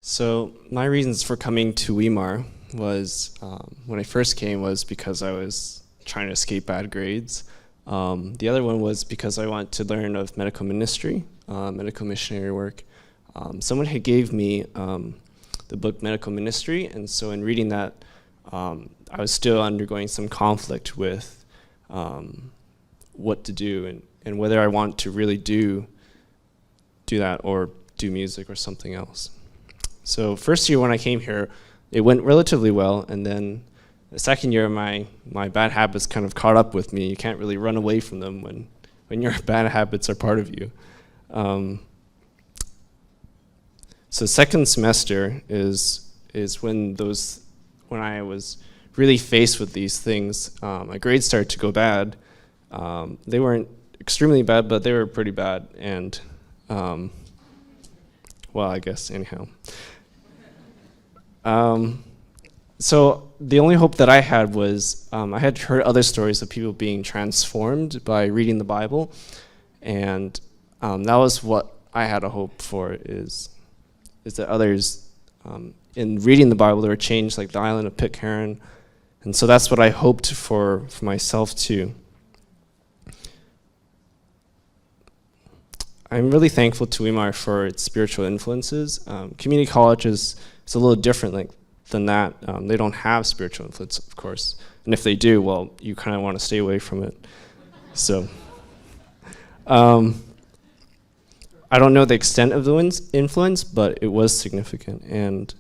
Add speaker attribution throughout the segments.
Speaker 1: So my reasons for coming to Weimar was, when I first came, was because I was trying to escape bad grades. The other one was because I wanted to learn of medical ministry, medical missionary work. Someone had gave me the book Medical Ministry, and so in reading that, I was still undergoing some conflict with what to do and whether I want to really do that or do music or something else. So first year when I came here, it went relatively well, and then the second year my bad habits kind of caught up with me. You can't really run away from them when your bad habits are part of you. So second semester is when I was really faced with these things. My grades started to go bad. They weren't extremely bad, but they were pretty bad, and well, I guess anyhow. So the only hope that I had was I had heard other stories of people being transformed by reading the Bible, and that was what I had a hope for, is that others in reading the Bible they were changed, like the island of Pitcairn, and so that's what I hoped for myself too. I'm really thankful to Weimar for its spiritual influences. Community college is a little different than that. They don't have spiritual influence, of course. And if they do, well, you kind of want to stay away from it. So, I don't know the extent of the influence, but it was significant. And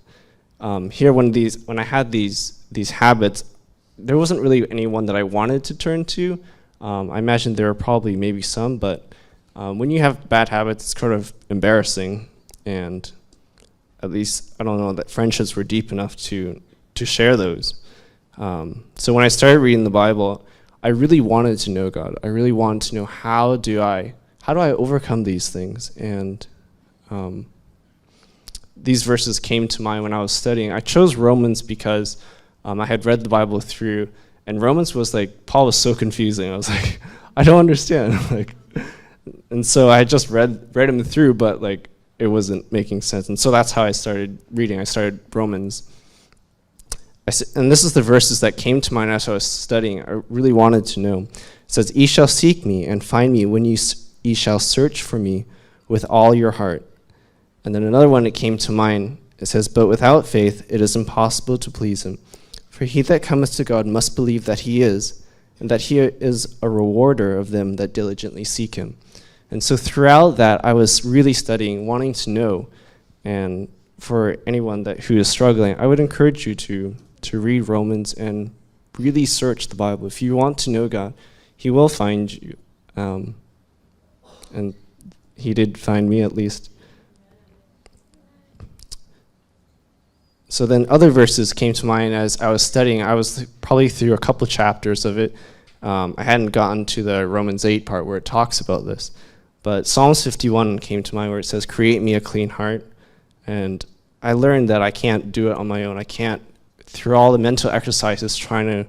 Speaker 1: here, when I had these habits, there wasn't really anyone that I wanted to turn to. I imagine there are probably maybe some, but when you have bad habits, it's kind of embarrassing, and at least I don't know that friendships were deep enough to share those. So when I started reading the Bible, I really wanted to know God. I really wanted to know how do I overcome these things, and these verses came to mind when I was studying. I chose Romans because I had read the Bible through, and Romans was like, Paul was so confusing. I was like, I don't understand. And so I just read him through, but it wasn't making sense. And so that's how I started reading. I started Romans. And this is the verses that came to mind as I was studying. I really wanted to know. It says, "Ye shall seek me and find me when ye shall search for me with all your heart." And then another one that came to mind, it says, "But without faith it is impossible to please him. For he that cometh to God must believe that he is, and that he is a rewarder of them that diligently seek him." And so throughout that, I was really studying, wanting to know. And for anyone who is struggling, I would encourage you to read Romans and really search the Bible. If you want to know God, he will find you. And he did find me, at least. So then other verses came to mind as I was studying. I was probably through a couple chapters of it. I hadn't gotten to the Romans 8 part where it talks about this. But Psalms 51 came to mind where it says, "Create me a clean heart." And I learned that I can't do it on my own. I can't, through all the mental exercises, trying to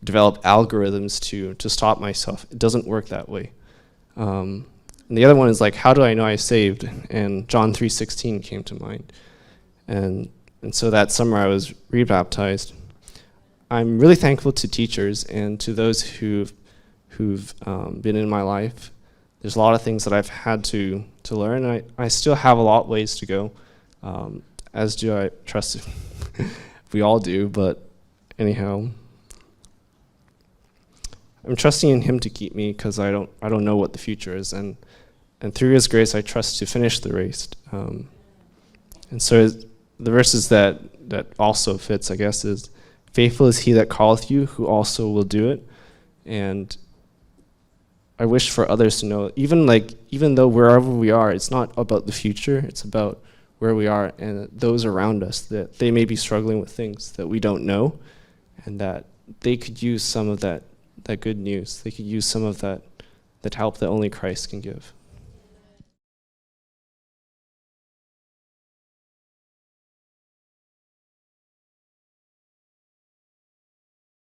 Speaker 1: develop algorithms to stop myself. It doesn't work that way. And the other one is how do I know I'm saved? And John 3:16 came to mind. And so that summer I was rebaptized. I'm really thankful to teachers and to those who've been in my life. There's a lot of things that I've had to learn, and I still have a lot ways to go, as do I trust. We all do, but anyhow. I'm trusting in him to keep me because I don't know what the future is, and through his grace I trust to finish the race. And so the verses that also fits, I guess, is, "Faithful is he that calleth you, who also will do it." And I wish for others to know, even though wherever we are, it's not about the future, it's about where we are and those around us, that they may be struggling with things that we don't know, and that they could use some of that good news. They could use some of that help that only Christ can give.